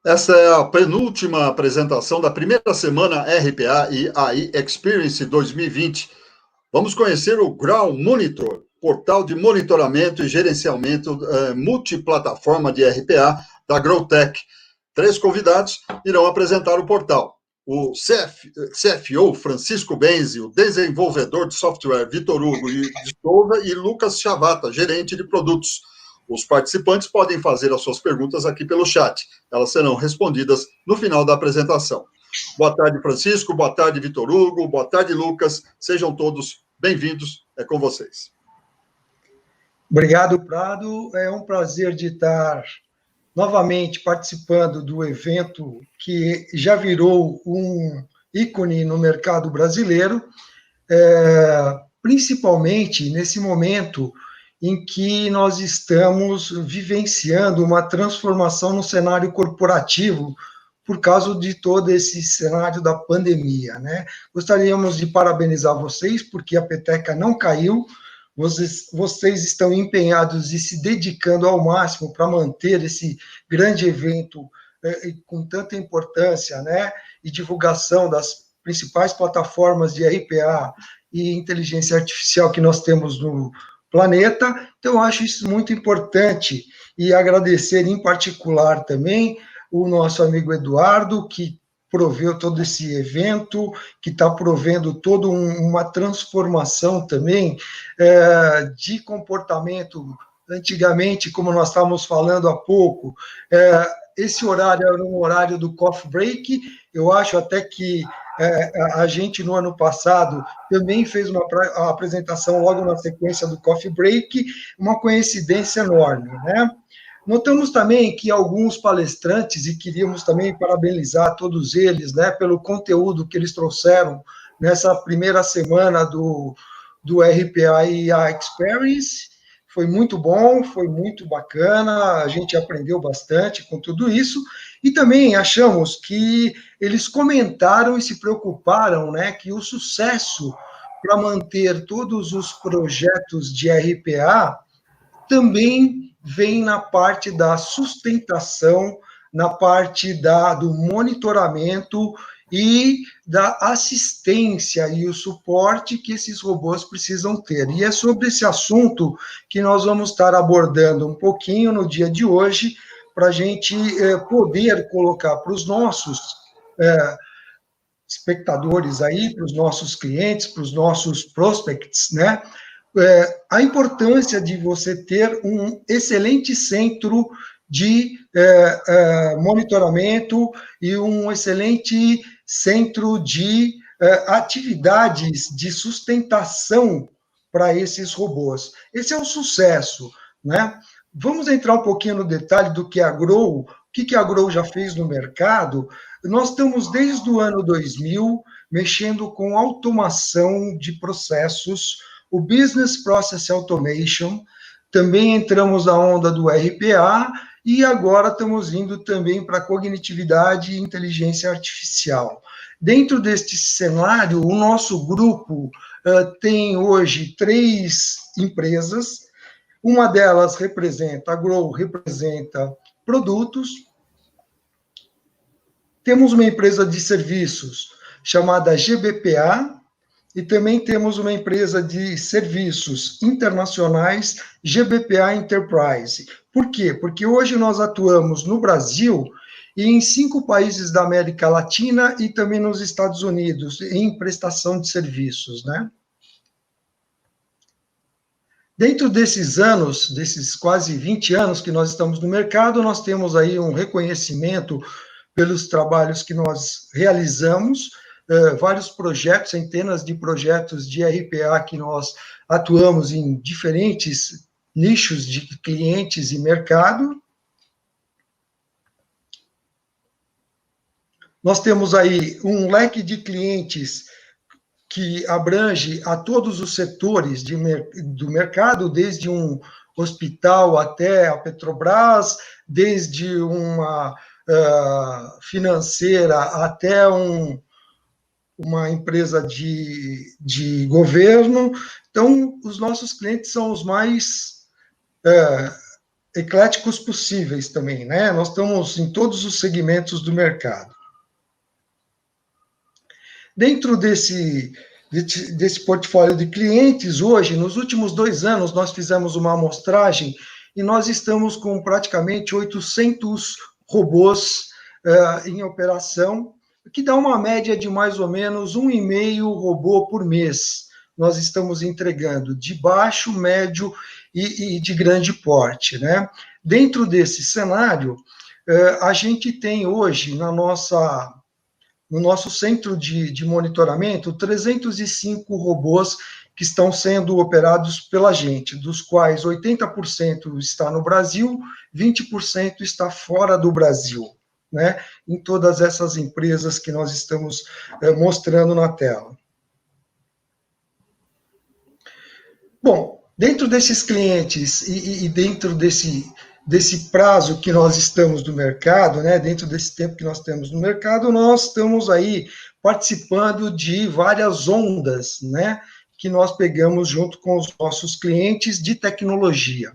Essa é a penúltima apresentação da primeira semana RPA e AI Experience 2020. Vamos conhecer o Ground Monitor, portal de monitoramento e gerenciamento multiplataforma de RPA da Growtech. 3 convidados irão apresentar o portal. O CFO Francisco Benzi, o desenvolvedor de software Vitor Hugo de Souza e Lucas Chavata, gerente de produtos. Os participantes podem fazer as suas perguntas aqui pelo chat. Elas serão respondidas no final da apresentação. Boa tarde, Francisco. Boa tarde, Vitor Hugo. Boa tarde, Lucas. Sejam todos bem-vindos. É com vocês. Obrigado, Prado. É um prazer de estar novamente participando do evento que já virou um ícone no mercado brasileiro, principalmente nesse momento em que nós estamos vivenciando uma transformação no cenário corporativo por causa de todo esse cenário da pandemia, né? Gostaríamos de parabenizar vocês, porque a peteca não caiu, vocês estão empenhados e se dedicando ao máximo para manter esse grande evento com tanta importância, né? E divulgação das principais plataformas de RPA e inteligência artificial que nós temos no planeta. Então, eu acho isso muito importante e agradecer em particular também o nosso amigo Eduardo, que proveu todo esse evento, que está provendo toda uma transformação também de comportamento. Antigamente, como nós estávamos falando há pouco, esse horário era um horário do coffee break. Eu acho até que a gente, no ano passado, também fez uma apresentação logo na sequência do coffee break, uma coincidência enorme, né? Notamos também que alguns palestrantes, e queríamos também parabenizar todos eles, né, pelo conteúdo que eles trouxeram nessa primeira semana do RPA e a Experience. Foi muito bom, foi muito bacana, a gente aprendeu bastante com tudo isso, e também achamos que eles comentaram e se preocuparam, né, que o sucesso para manter todos os projetos de RPA também vem na parte da sustentação, na parte do monitoramento e da assistência e o suporte que esses robôs precisam ter. E é sobre esse assunto que nós vamos estar abordando um pouquinho no dia de hoje, para a gente poder colocar para os nossos espectadores aí, para os nossos clientes, para os nossos prospects, né? A importância de você ter um excelente centro de monitoramento e um excelente centro de atividades de sustentação para esses robôs. Esse é o sucesso, né? Vamos entrar um pouquinho no detalhe do que a Grow, o que a Grow já fez no mercado. Nós estamos, desde o ano 2000, mexendo com automação de processos, o Business Process Automation, também entramos na onda do RPA, e agora estamos indo também para cognitividade e inteligência artificial. Dentro deste cenário, o nosso grupo tem hoje 3 empresas. Uma delas representa, a Grow representa produtos. Temos uma empresa de serviços chamada GBPA, e também temos uma empresa de serviços internacionais, GBPA Enterprise. Por quê? Porque hoje nós atuamos no Brasil e em 5 países da América Latina e também nos Estados Unidos, em prestação de serviços, né? Dentro desses anos, desses quase 20 anos que nós estamos no mercado, nós temos aí um reconhecimento pelos trabalhos que nós realizamos, vários projetos, centenas de projetos de RPA que nós atuamos em diferentes nichos de clientes e mercado. Nós temos aí um leque de clientes que abrange a todos os setores do mercado, desde um hospital até a Petrobras, desde uma financeira até uma empresa de governo. Então, os nossos clientes são os mais ecléticos possíveis também, né? Nós estamos em todos os segmentos do mercado. Dentro desse portfólio de clientes, hoje, nos últimos 2 anos, nós fizemos uma amostragem e nós estamos com praticamente 800 robôs em operação, que dá uma média de mais ou menos 1,5 robô por mês. Nós estamos entregando de baixo, médio e de grande porte, né? Dentro desse cenário, a gente tem hoje no nosso centro de monitoramento 305 robôs que estão sendo operados pela gente, dos quais 80% está no Brasil, 20% está fora do Brasil, né? Em todas essas empresas que nós estamos mostrando na tela. Bom, dentro desses clientes e dentro desse prazo que nós estamos no mercado, né, dentro desse tempo que nós temos no mercado, nós estamos aí participando de várias ondas, né, que nós pegamos junto com os nossos clientes de tecnologia.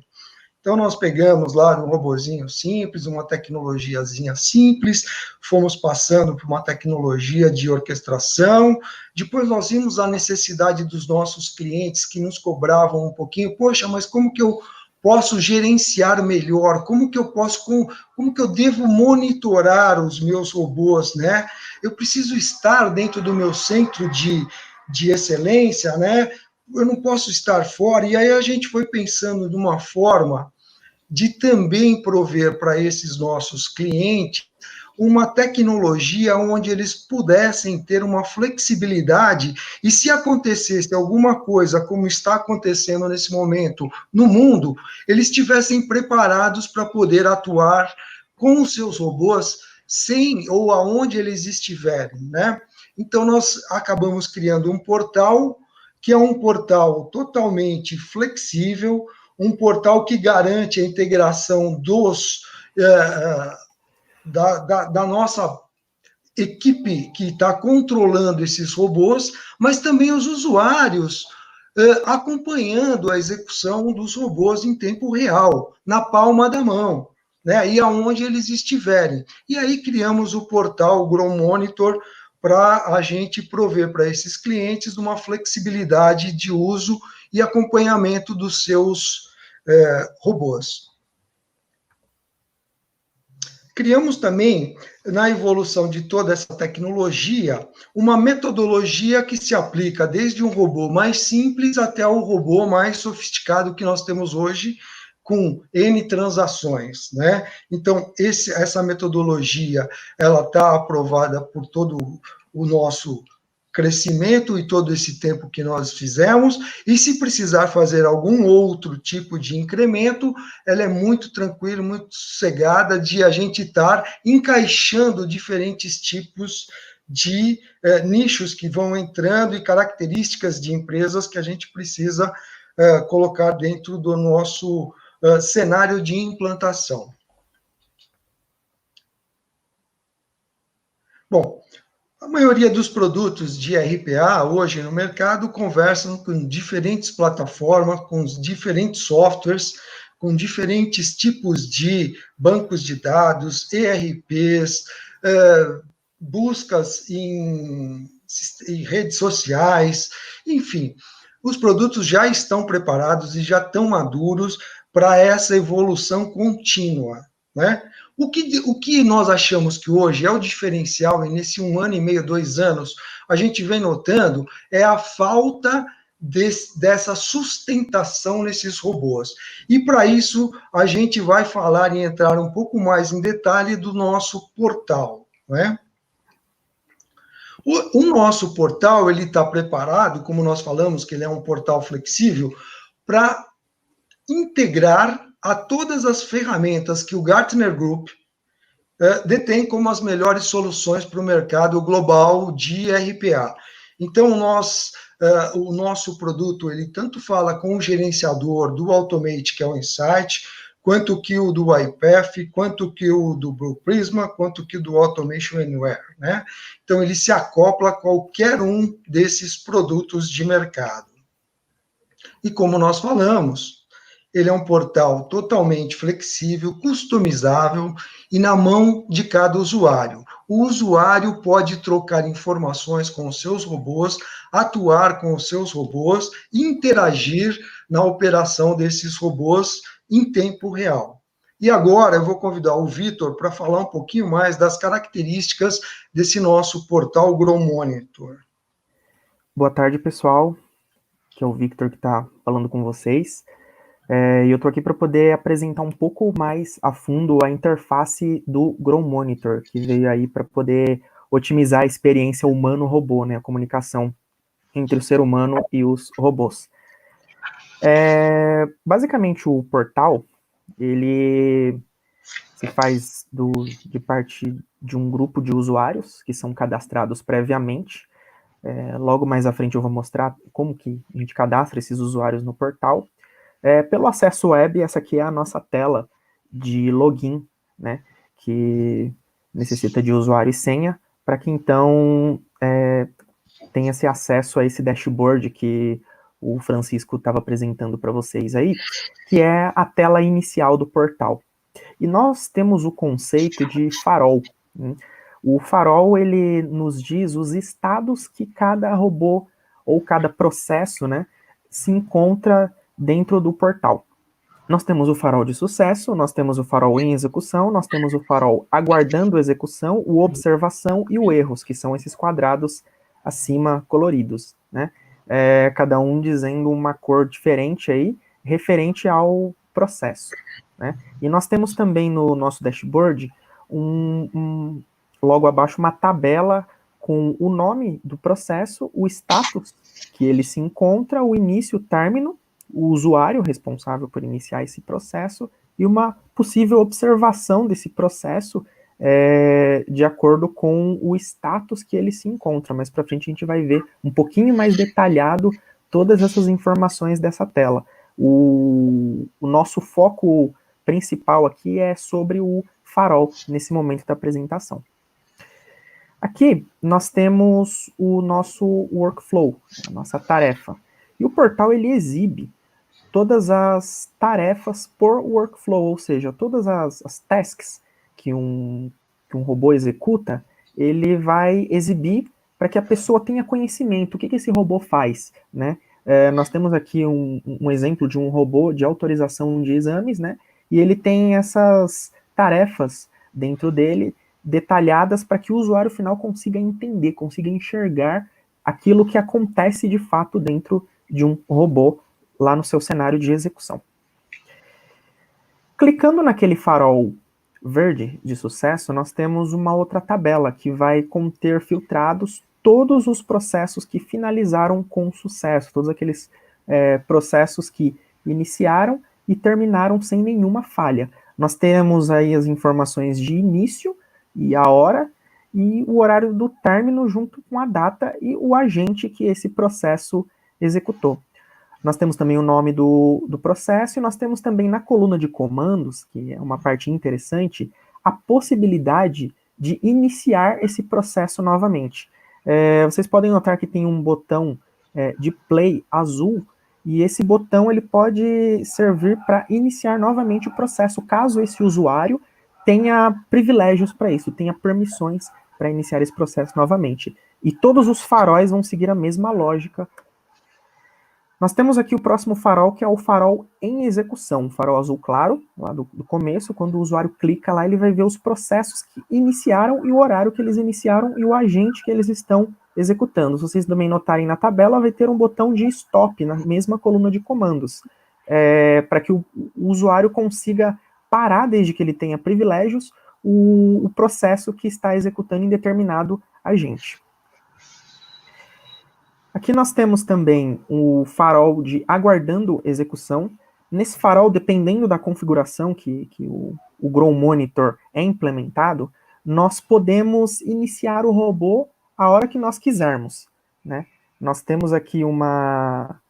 Então, nós pegamos lá um robozinho simples, uma tecnologiazinha simples, fomos passando por uma tecnologia de orquestração, depois nós vimos a necessidade dos nossos clientes que nos cobravam um pouquinho, poxa, mas como que eu posso gerenciar melhor? Como que eu devo monitorar os meus robôs, né? Eu preciso estar dentro do meu centro de excelência, né? Eu não posso estar fora, e aí a gente foi pensando de uma forma de também prover para esses nossos clientes uma tecnologia onde eles pudessem ter uma flexibilidade e se acontecesse alguma coisa como está acontecendo nesse momento no mundo, eles estivessem preparados para poder atuar com os seus robôs sem ou aonde eles estiverem, né? Então nós acabamos criando um portal que é um portal totalmente flexível, um portal que garante a integração da nossa equipe que está controlando esses robôs, mas também os usuários acompanhando a execução dos robôs em tempo real, na palma da mão, né? E aonde eles estiverem. E aí criamos o portal Grow Monitor para a gente prover para esses clientes uma flexibilidade de uso e acompanhamento dos seus robôs. Criamos também, na evolução de toda essa tecnologia, uma metodologia que se aplica desde um robô mais simples até o robô mais sofisticado que nós temos hoje, com N transações, né? Então, essa metodologia, ela está aprovada por todo o nosso crescimento e todo esse tempo que nós fizemos, e se precisar fazer algum outro tipo de incremento, ela é muito tranquila, muito sossegada de a gente estar encaixando diferentes tipos de nichos que vão entrando e características de empresas que a gente precisa colocar dentro do nosso cenário de implantação. Bom, a maioria dos produtos de RPA hoje no mercado conversam com diferentes plataformas, com diferentes softwares, com diferentes tipos de bancos de dados, ERPs, buscas em redes sociais, enfim. Os produtos já estão preparados e já estão maduros para essa evolução contínua, né? O que nós achamos que hoje é o diferencial, e nesse 1 ano e meio, 2 anos, a gente vem notando, é a falta dessa sustentação nesses robôs. E para isso, a gente vai falar e entrar um pouco mais em detalhe do nosso portal, né? O nosso portal, ele está preparado, como nós falamos, que ele é um portal flexível, para integrar a todas as ferramentas que o Gartner Group detém como as melhores soluções para o mercado global de RPA. Então, o nosso produto, ele tanto fala com o gerenciador do Automate, que é o Insight, quanto que o do iPath, quanto que o do Blue Prisma, quanto que o do Automation Anywhere, né? Então, ele se acopla a qualquer um desses produtos de mercado. E como nós falamos, ele é um portal totalmente flexível, customizável e na mão de cada usuário. O usuário pode trocar informações com os seus robôs, atuar com os seus robôs e interagir na operação desses robôs em tempo real. E agora eu vou convidar o Vitor para falar um pouquinho mais das características desse nosso portal Grow Monitor. Boa tarde, pessoal, que é o Victor que está falando com vocês. E eu estou aqui para poder apresentar um pouco mais a fundo a interface do Grow Monitor, que veio aí para poder otimizar a experiência humano-robô, né, a comunicação entre o ser humano e os robôs. Basicamente, o portal, ele se faz de parte de um grupo de usuários que são cadastrados previamente. Logo mais à frente eu vou mostrar como que a gente cadastra esses usuários no portal. Pelo acesso web, essa aqui é a nossa tela de login, né, que necessita de usuário e senha, para que então tenha esse acesso a esse dashboard que o Francisco estava apresentando para vocês aí, que é a tela inicial do portal. E nós temos o conceito de farol, né? O farol, ele nos diz os estados que cada robô ou cada processo, né, se encontra dentro do portal. Nós temos o farol de sucesso, nós temos o farol em execução, nós temos o farol aguardando execução, o observação e o erros, que são esses quadrados acima coloridos, né? Cada um dizendo uma cor diferente aí, referente ao processo, né? E nós temos também no nosso dashboard, logo abaixo, uma tabela com o nome do processo, o status que ele se encontra, o início, o término, o usuário responsável por iniciar esse processo e uma possível observação desse processo de acordo com o status que ele se encontra. Mais para frente a gente vai ver um pouquinho mais detalhado todas essas informações dessa tela. O nosso foco principal aqui é sobre o farol nesse momento da apresentação. Aqui nós temos o nosso workflow, a nossa tarefa. E o portal ele exibe todas as tarefas por workflow, ou seja, todas as tasks que um robô executa, ele vai exibir para que a pessoa tenha conhecimento. O que esse robô faz, né? Nós temos aqui um exemplo de um robô de autorização de exames, né? E ele tem essas tarefas dentro dele, detalhadas para que o usuário final consiga entender, consiga enxergar aquilo que acontece de fato dentro de um robô lá no seu cenário de execução. Clicando naquele farol verde de sucesso, nós temos uma outra tabela que vai conter filtrados todos os processos que finalizaram com sucesso, todos aqueles processos que iniciaram e terminaram sem nenhuma falha. Nós temos aí as informações de início e a hora, e o horário do término junto com a data e o agente que esse processo executou. Nós temos também o nome do processo e nós temos também na coluna de comandos, que é uma parte interessante, a possibilidade de iniciar esse processo novamente. Vocês podem notar que tem um botão de play azul, e esse botão ele pode servir para iniciar novamente o processo, caso esse usuário tenha privilégios para isso, tenha permissões para iniciar esse processo novamente. E todos os faróis vão seguir a mesma lógica. Nós temos aqui o próximo farol, que é o farol em execução, o farol azul claro, lá do começo. Quando o usuário clica lá, ele vai ver os processos que iniciaram e o horário que eles iniciaram e o agente que eles estão executando. Se vocês também notarem na tabela, vai ter um botão de stop na mesma coluna de comandos, para que o usuário consiga parar, desde que ele tenha privilégios, o processo que está executando em determinado agente. Aqui nós temos também o farol de aguardando execução. Nesse farol, dependendo da configuração que o Grow Monitor é implementado, nós podemos iniciar o robô a hora que nós quisermos, né? Nós temos aqui uma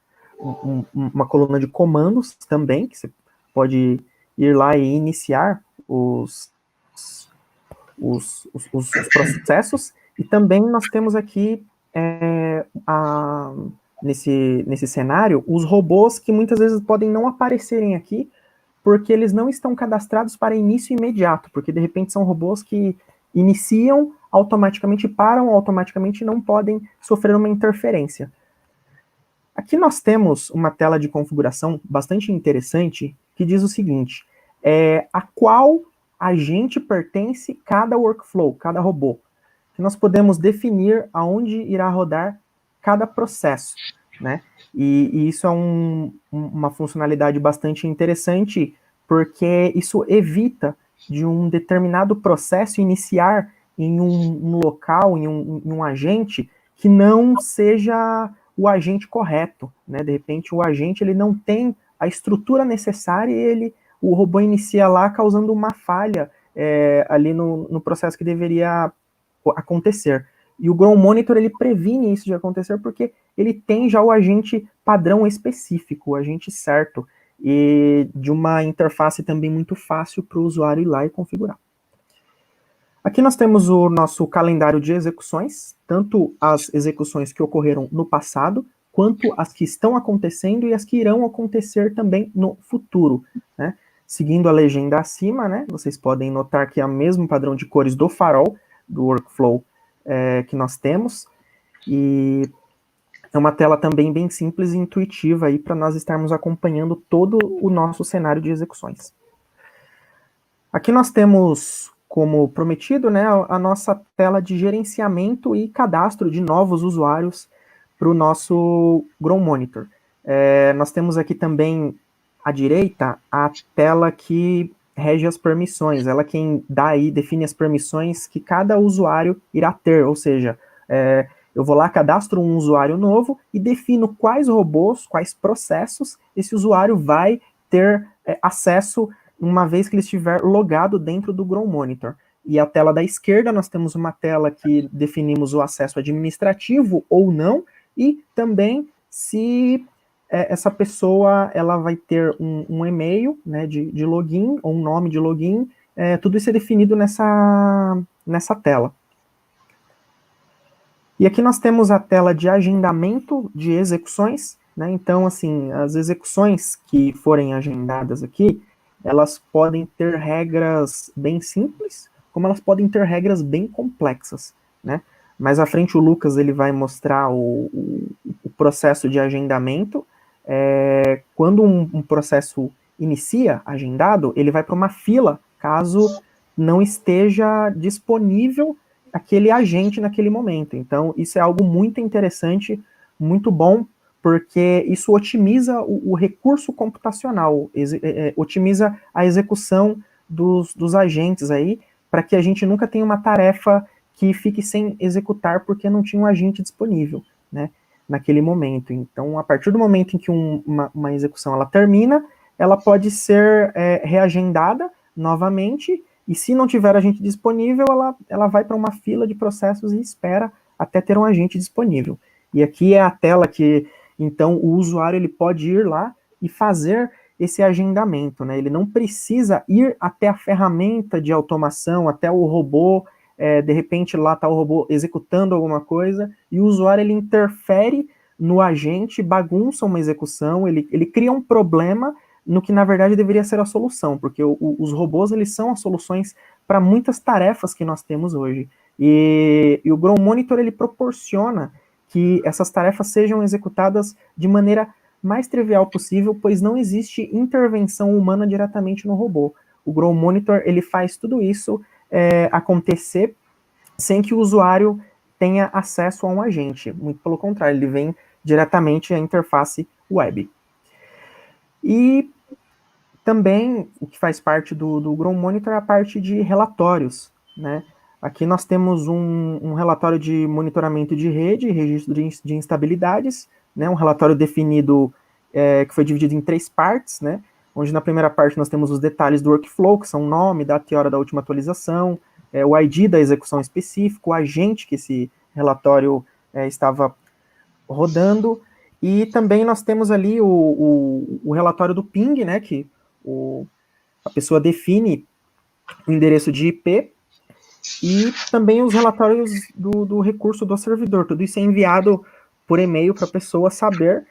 coluna de comandos também, que você pode ir lá e iniciar os processos, e também nós temos aqui nesse cenário os robôs que muitas vezes podem não aparecerem aqui, porque eles não estão cadastrados para início imediato, porque de repente são robôs que iniciam automaticamente, param automaticamente e não podem sofrer uma interferência. Aqui nós temos uma tela de configuração bastante interessante que diz o seguinte, a qual agente pertence cada workflow, cada robô. Que nós podemos definir aonde irá rodar cada processo, né? E isso é uma funcionalidade bastante interessante, porque isso evita de um determinado processo iniciar em um local, em um agente, que não seja o agente correto, né? De repente o agente ele não tem a estrutura necessária e o robô inicia lá causando uma falha ali no processo que deveria acontecer. E o Ground Monitor ele previne isso de acontecer porque ele tem já o agente padrão específico, o agente certo, e de uma interface também muito fácil para o usuário ir lá e configurar. Aqui nós temos o nosso calendário de execuções, tanto as execuções que ocorreram no passado, quanto as que estão acontecendo e as que irão acontecer também no futuro, né? Seguindo a legenda acima, né, vocês podem notar que é o mesmo padrão de cores do farol, do workflow que nós temos, e é uma tela também bem simples e intuitiva aí para nós estarmos acompanhando todo o nosso cenário de execuções. Aqui nós temos, como prometido, né, a nossa tela de gerenciamento e cadastro de novos usuários para o nosso Ground Monitor. Nós temos aqui também à direita a tela que rege as permissões, ela quem dá aí, define as permissões que cada usuário irá ter, ou seja, eu vou lá, cadastro um usuário novo e defino quais robôs, quais processos esse usuário vai ter acesso uma vez que ele estiver logado dentro do Ground Monitor. E a tela da esquerda, nós temos uma tela que definimos o acesso administrativo ou não, e também se essa pessoa ela vai ter um e-mail, né, de login, ou um nome de login, tudo isso é definido nessa tela. E aqui nós temos a tela de agendamento de execuções, né? Então, assim, as execuções que forem agendadas aqui, elas podem ter regras bem simples, como elas podem ter regras bem complexas, né? Mais à frente o Lucas ele vai mostrar o processo de agendamento. Quando um processo inicia agendado, ele vai para uma fila, caso não esteja disponível aquele agente naquele momento. Então, isso é algo muito interessante, muito bom, porque isso otimiza o recurso computacional, otimiza a execução dos agentes aí, para que a gente nunca tenha uma tarefa que fique sem executar porque não tinha um agente disponível, né, naquele momento. Então, a partir do momento em que uma execução ela termina, ela pode ser reagendada novamente, e se não tiver agente disponível, ela vai para uma fila de processos e espera até ter um agente disponível. E aqui é a tela que, então, o usuário ele pode ir lá e fazer esse agendamento, né? Ele não precisa ir até a ferramenta de automação, até o robô, de repente lá está o robô executando alguma coisa, e o usuário ele interfere no agente, bagunça uma execução, ele cria um problema no que na verdade deveria ser a solução, porque os robôs eles são as soluções para muitas tarefas que nós temos hoje. E o Ground Monitor ele proporciona que essas tarefas sejam executadas de maneira mais trivial possível, pois não existe intervenção humana diretamente no robô. O Ground Monitor ele faz tudo isso acontecer sem que o usuário tenha acesso a um agente. Muito pelo contrário, ele vem diretamente à interface web. E também o que faz parte do Ground Monitor é a parte de relatórios, né? Aqui nós temos um relatório de monitoramento de rede, registro de instabilidades, né? Um relatório definido que foi dividido em 3 partes, né? Onde na primeira parte nós temos os detalhes do workflow, que são o nome, data e hora da última atualização, o ID da execução específica, o agente que esse relatório estava rodando, e também nós temos ali o relatório do ping, né, que a pessoa define o endereço de IP, e também os relatórios do recurso do servidor. Tudo isso é enviado por e-mail para a pessoa saber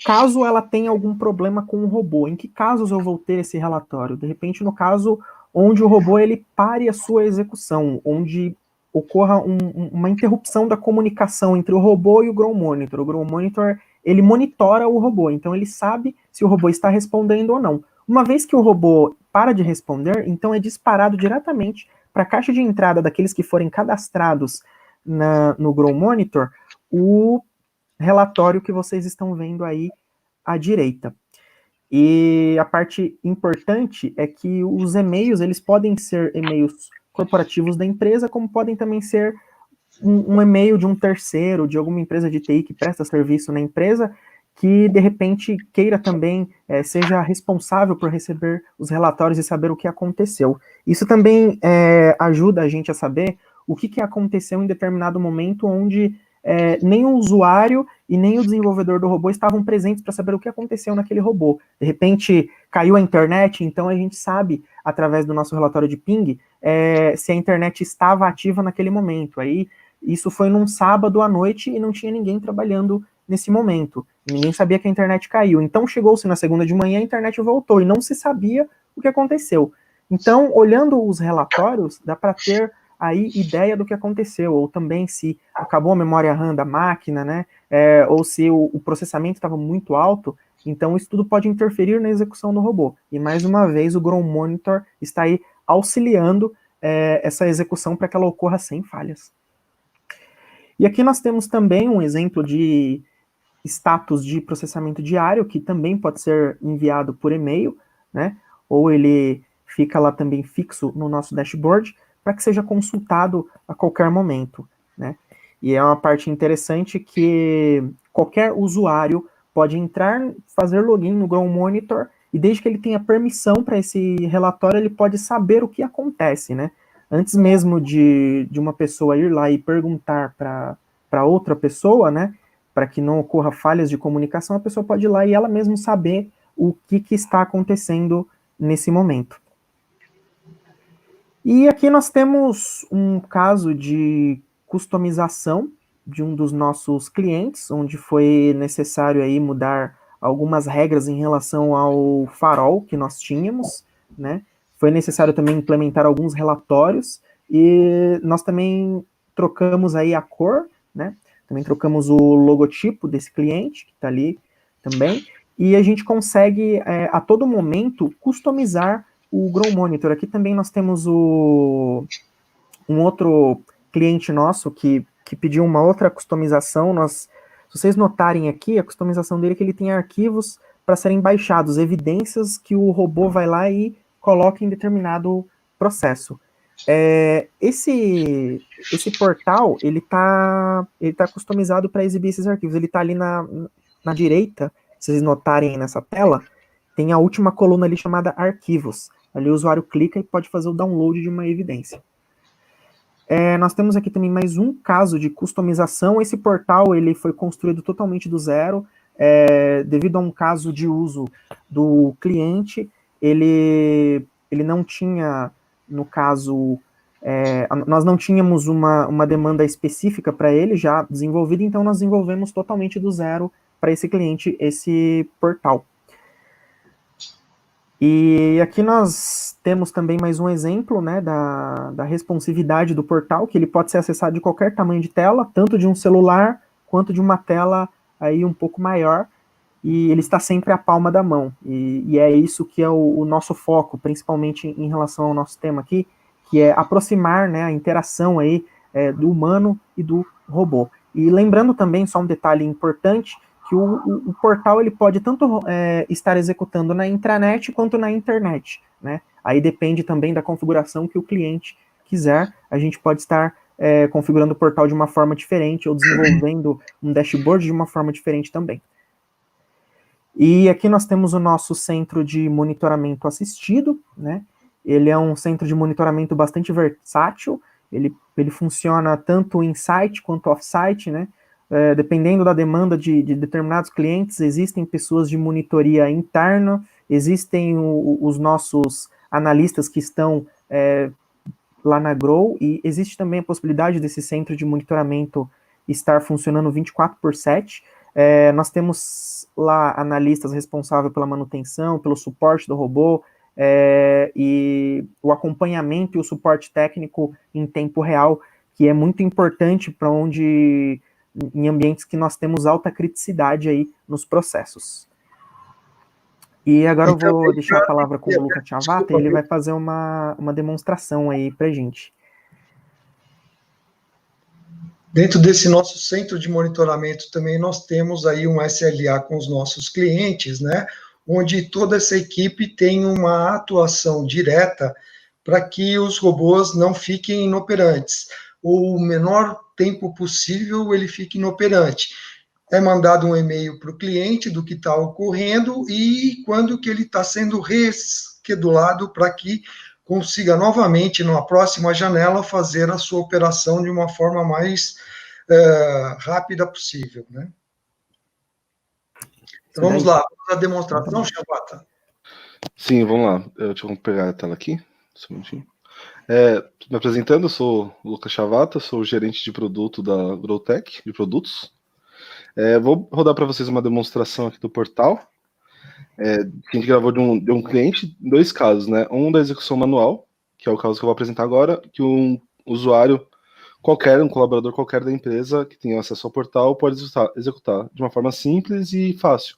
caso ela tenha algum problema com o robô. Em que casos eu vou ter esse relatório? De repente, no caso onde o robô ele pare a sua execução, onde ocorra uma interrupção da comunicação entre o robô e o Ground Monitor. O Ground Monitor, ele monitora o robô, então ele sabe se o robô está respondendo ou não. Uma vez que o robô para de responder, então é disparado diretamente para a caixa de entrada daqueles que forem cadastrados no Ground Monitor o relatório que vocês estão vendo aí à direita. E a parte importante é que os e-mails, eles podem ser e-mails corporativos da empresa, como podem também ser um e-mail de um terceiro, de alguma empresa de TI que presta serviço na empresa, que de repente queira também, seja responsável por receber os relatórios e saber o que aconteceu. Isso também ajuda a gente a saber o que aconteceu em determinado momento onde nem o usuário e nem o desenvolvedor do robô estavam presentes para saber o que aconteceu naquele robô. De repente, caiu a internet, então a gente sabe, através do nosso relatório de ping, se a internet estava ativa naquele momento. Aí, isso foi num sábado à noite e não tinha ninguém trabalhando nesse momento. Ninguém sabia que a internet caiu. Então, chegou-se na segunda de manhã, a internet voltou e não se sabia o que aconteceu. Então, olhando os relatórios, dá para ter aí ideia do que aconteceu, ou também se acabou a memória RAM da máquina, né, ou se o processamento estava muito alto, então isso tudo pode interferir na execução do robô. E mais uma vez o Ground Monitor está aí auxiliando essa execução para que ela ocorra sem falhas. E aqui nós temos também um exemplo de status de processamento diário, que também pode ser enviado por e-mail, né, ou ele fica lá também fixo no nosso dashboard, para que seja consultado a qualquer momento, né? E é uma parte interessante que qualquer usuário pode entrar, fazer login no Ground Monitor, e desde que ele tenha permissão para esse relatório, ele pode saber o que acontece, né? Antes mesmo de uma pessoa ir lá e perguntar para outra pessoa, né? Para que não ocorra falhas de comunicação, a pessoa pode ir lá e ela mesma saber o que está acontecendo nesse momento. E aqui nós temos um caso de customização de um dos nossos clientes, onde foi necessário aí mudar algumas regras em relação ao farol que nós tínhamos, né? Foi necessário também implementar alguns relatórios e nós também trocamos aí a cor, né? Também trocamos o logotipo desse cliente, que está ali também, e a gente consegue a todo momento customizar o Ground Monitor. Aqui também nós temos um outro cliente nosso que pediu uma outra customização. Se vocês notarem aqui, a customização dele é que ele tem arquivos para serem baixados, evidências que o robô vai lá e coloca em determinado processo. Esse portal, ele tá customizado para exibir esses arquivos. Ele está ali na direita, se vocês notarem nessa tela, tem a última coluna ali chamada arquivos. Ali o usuário clica e pode fazer o download de uma evidência. Nós temos aqui também mais um caso de customização. Esse portal ele foi construído totalmente do zero, devido a um caso de uso do cliente. Ele não tinha, no caso, nós não tínhamos uma demanda específica para ele já desenvolvida, então nós desenvolvemos totalmente do zero para esse cliente, esse portal. E aqui nós temos também mais um exemplo, né, da responsividade do portal, que ele pode ser acessado de qualquer tamanho de tela, tanto de um celular quanto de uma tela aí um pouco maior, e ele está sempre à palma da mão. E é isso que é o nosso foco, principalmente em relação ao nosso tema aqui, que é aproximar, né, a interação aí do humano e do robô. E lembrando também, só um detalhe importante, que o portal ele pode tanto estar executando na intranet quanto na internet, né? Aí depende também da configuração que o cliente quiser. A gente pode estar configurando o portal de uma forma diferente ou desenvolvendo um dashboard de uma forma diferente também. E aqui nós temos o nosso centro de monitoramento assistido, né? Ele é um centro de monitoramento bastante versátil. Ele funciona tanto in-site quanto off-site, né? Dependendo da demanda de determinados clientes, existem pessoas de monitoria interna, existem os nossos analistas que estão lá na Grow, e existe também a possibilidade desse centro de monitoramento estar funcionando 24/7. Nós temos lá analistas responsáveis pela manutenção, pelo suporte do robô, e o acompanhamento e o suporte técnico em tempo real, que é muito importante para em ambientes que nós temos alta criticidade aí nos processos. E agora eu vou deixar a palavra com o Luca Chavata, e ele vai fazer uma demonstração aí para a gente. Dentro desse nosso centro de monitoramento também nós temos aí um SLA com os nossos clientes, né, onde toda essa equipe tem uma atuação direta para que os robôs não fiquem inoperantes. O menor tempo possível ele fique inoperante. É mandado um e-mail para o cliente do que está ocorrendo e quando que ele está sendo reschedulado para que consiga novamente, na próxima janela, fazer a sua operação de uma forma mais rápida possível, né? Então, vamos lá, vamos à demonstração, Chavata? Sim, vamos lá. Deixa eu pegar a tela aqui, só um minutinho. Me apresentando, eu sou o Lucas Chavata, sou o gerente de produto da Growtech, de produtos. Vou rodar para vocês uma demonstração aqui do portal, que a gente gravou de um cliente, em 2 casos, né? Um da execução manual, que é o caso que eu vou apresentar agora, que um usuário qualquer, um colaborador qualquer da empresa que tenha acesso ao portal pode executar de uma forma simples e fácil.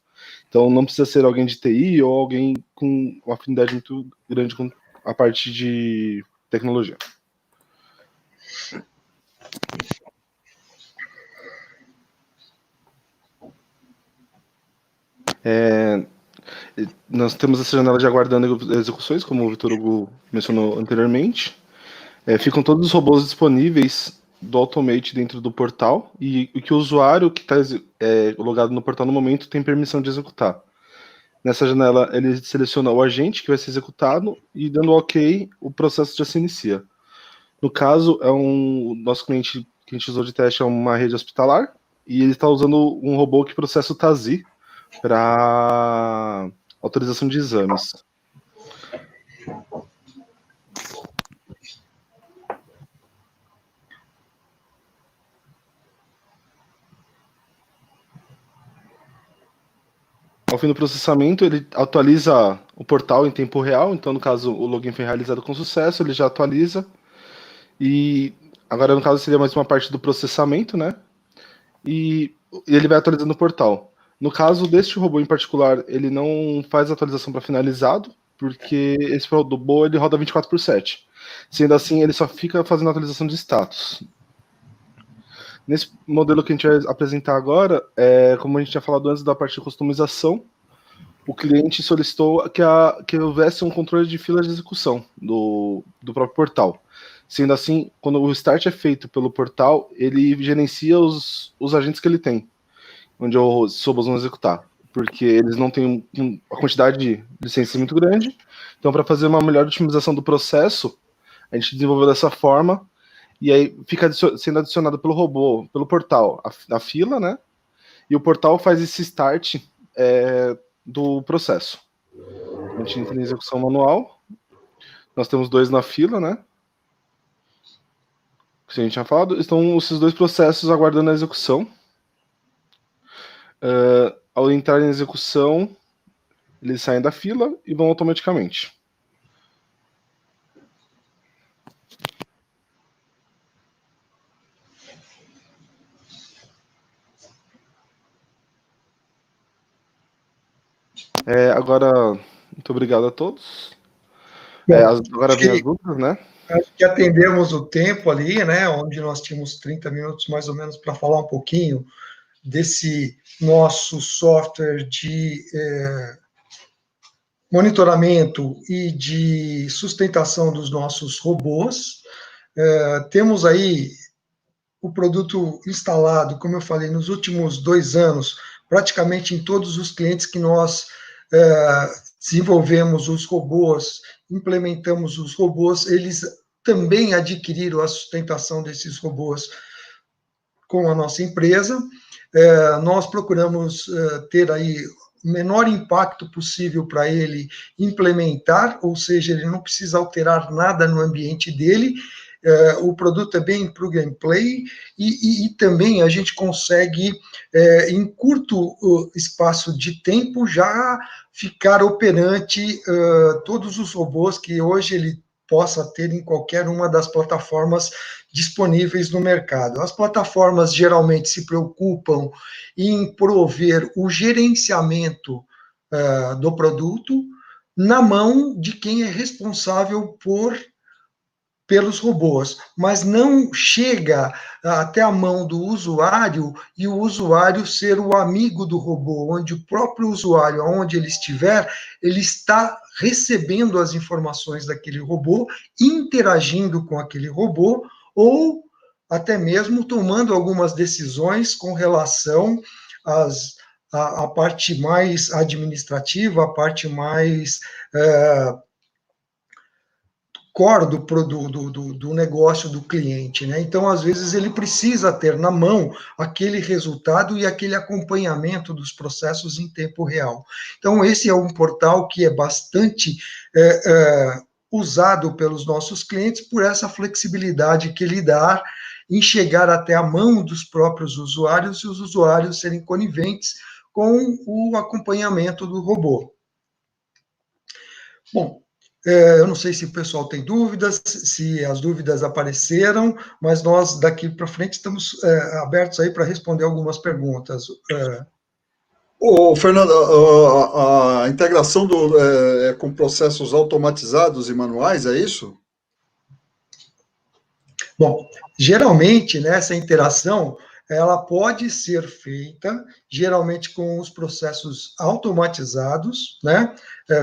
Então não precisa ser alguém de TI ou alguém com uma afinidade muito grande com a parte de tecnologia. Nós temos essa janela de aguardando execuções, como o Vitor Hugo mencionou anteriormente. Ficam todos os robôs disponíveis do Automate dentro do portal e o que o usuário que está logado no portal no momento tem permissão de executar. Nessa janela, ele seleciona o agente que vai ser executado e, dando OK, o processo já se inicia. No caso, nosso cliente que a gente usou de teste é uma rede hospitalar e ele está usando um robô que processa o TASI para autorização de exames. Ao fim do processamento, ele atualiza o portal em tempo real, então, no caso, o login foi realizado com sucesso, ele já atualiza. E agora, no caso, seria mais uma parte do processamento, né? E ele vai atualizando o portal. No caso deste robô em particular, ele não faz atualização para finalizado, porque esse robô ele roda 24/7. Sendo assim, ele só fica fazendo atualização de status. Nesse modelo que a gente vai apresentar agora, como a gente tinha falado antes da parte de customização, o cliente solicitou que houvesse um controle de fila de execução do próprio portal. Sendo assim, quando o start é feito pelo portal, ele gerencia os agentes que ele tem, onde os robôs vão executar, porque eles não têm a quantidade de licenças muito grande. Então, para fazer uma melhor otimização do processo, a gente desenvolveu dessa forma, e aí fica sendo adicionado pelo robô, pelo portal, a fila, né? E o portal faz esse start do processo. A gente entra em execução manual. Nós temos 2 na fila, né? Que a gente tinha falado. Estão esses 2 processos aguardando a execução. Ao entrar em execução, eles saem da fila e vão automaticamente. Agora, muito obrigado a todos. Agora vem as dúvidas, né? Acho que atendemos o tempo ali, né? Onde nós tínhamos 30 minutos mais ou menos para falar um pouquinho desse nosso software de monitoramento e de sustentação dos nossos robôs. Temos aí o produto instalado, como eu falei, nos últimos 2 anos, praticamente em todos os clientes que nós desenvolvemos os robôs, implementamos os robôs, eles também adquiriram a sustentação desses robôs com a nossa empresa. Nós procuramos ter aí o menor impacto possível para ele implementar, ou seja, ele não precisa alterar nada no ambiente dele, o produto é bem plug and play, e também a gente consegue, em curto espaço de tempo, já ficar operante todos os robôs que hoje ele possa ter em qualquer uma das plataformas disponíveis no mercado. As plataformas geralmente se preocupam em prover o gerenciamento do produto na mão de quem é responsável pelos robôs, mas não chega até a mão do usuário e o usuário ser o amigo do robô, onde o próprio usuário, onde ele estiver, ele está recebendo as informações daquele robô, interagindo com aquele robô, ou até mesmo tomando algumas decisões com relação à parte mais administrativa, a parte mais core do negócio do cliente, né? Então, às vezes, ele precisa ter na mão aquele resultado e aquele acompanhamento dos processos em tempo real. Então, esse é um portal que é bastante usado pelos nossos clientes por essa flexibilidade que ele dá em chegar até a mão dos próprios usuários e os usuários serem coniventes com o acompanhamento do robô. Bom, eu não sei se o pessoal tem dúvidas, se as dúvidas apareceram, mas nós, daqui para frente, estamos abertos aí para responder algumas perguntas. Ô, Fernando, a integração com processos automatizados e manuais, é isso? Bom, geralmente, né, essa interação, ela pode ser feita, geralmente, com os processos automatizados, né,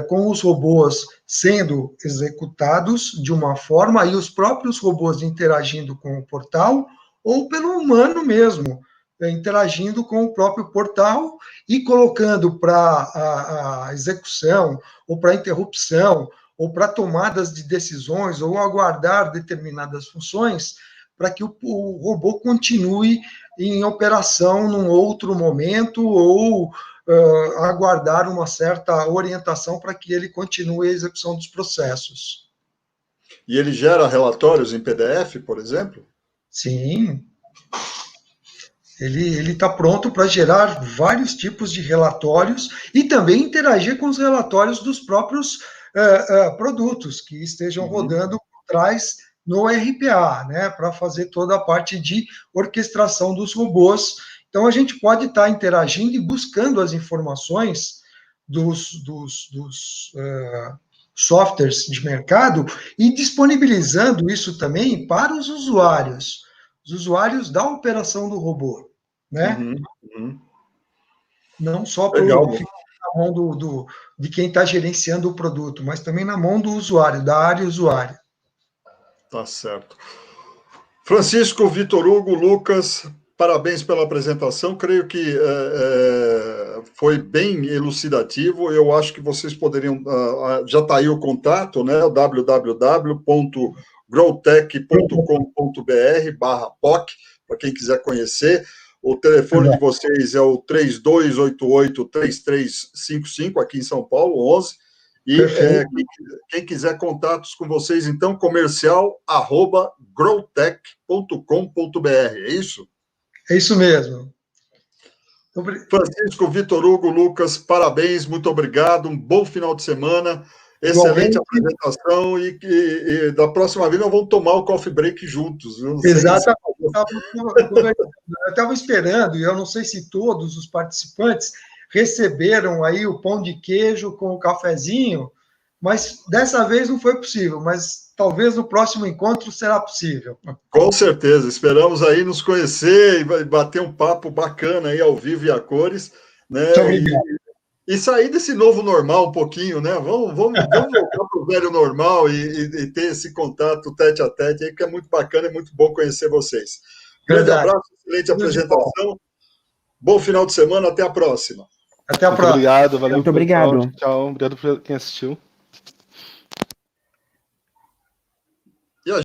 com os robôs sendo executados de uma forma, e os próprios robôs interagindo com o portal, ou pelo humano mesmo, interagindo com o próprio portal e colocando para a execução, ou para interrupção, ou para tomadas de decisões, ou aguardar determinadas funções, para que o robô continue em operação num outro momento, ou aguardar uma certa orientação para que ele continue a execução dos processos. E ele gera relatórios em PDF, por exemplo? Sim. Ele está pronto para gerar vários tipos de relatórios e também interagir com os relatórios dos próprios produtos que estejam rodando por trás no RPA, né, para fazer toda a parte de orquestração dos robôs. Então, a gente pode estar interagindo e buscando as informações dos softwares de mercado e disponibilizando isso também para os usuários da operação do robô, né? Não só para ficar na mão de quem está gerenciando o produto, mas também na mão do usuário, da área usuária. Tá certo. Francisco, Vitor Hugo, Lucas, parabéns pela apresentação. Creio que foi bem elucidativo. Eu acho que vocês poderiam... já está aí o contato, né? www.growtech.com.br/POC, para quem quiser conhecer. O telefone de vocês é o 3288-3355, aqui em São Paulo, 11. E quem quiser contatos com vocês, então, comercial@growtech.com.br, é isso? É isso mesmo. Francisco, Vitor Hugo, Lucas, parabéns, muito obrigado, um bom final de semana, excelente apresentação, e da próxima vez nós vamos tomar o coffee break juntos. Exatamente. Eu estava esperando, e eu não sei se todos os participantes receberam aí o pão de queijo com o cafezinho, mas dessa vez não foi possível, mas talvez no próximo encontro será possível. Com certeza, esperamos aí nos conhecer e bater um papo bacana aí ao vivo e a cores, né? E sair desse novo normal um pouquinho, né? Vamos voltar para o velho normal e ter esse contato tete a tete aí, que é muito bacana, é muito bom conhecer vocês. Grande abraço, excelente apresentação. Bom final de semana, até a próxima. Até a próxima. Obrigado, valeu. Muito obrigado. Tchau, obrigado por quem assistiu.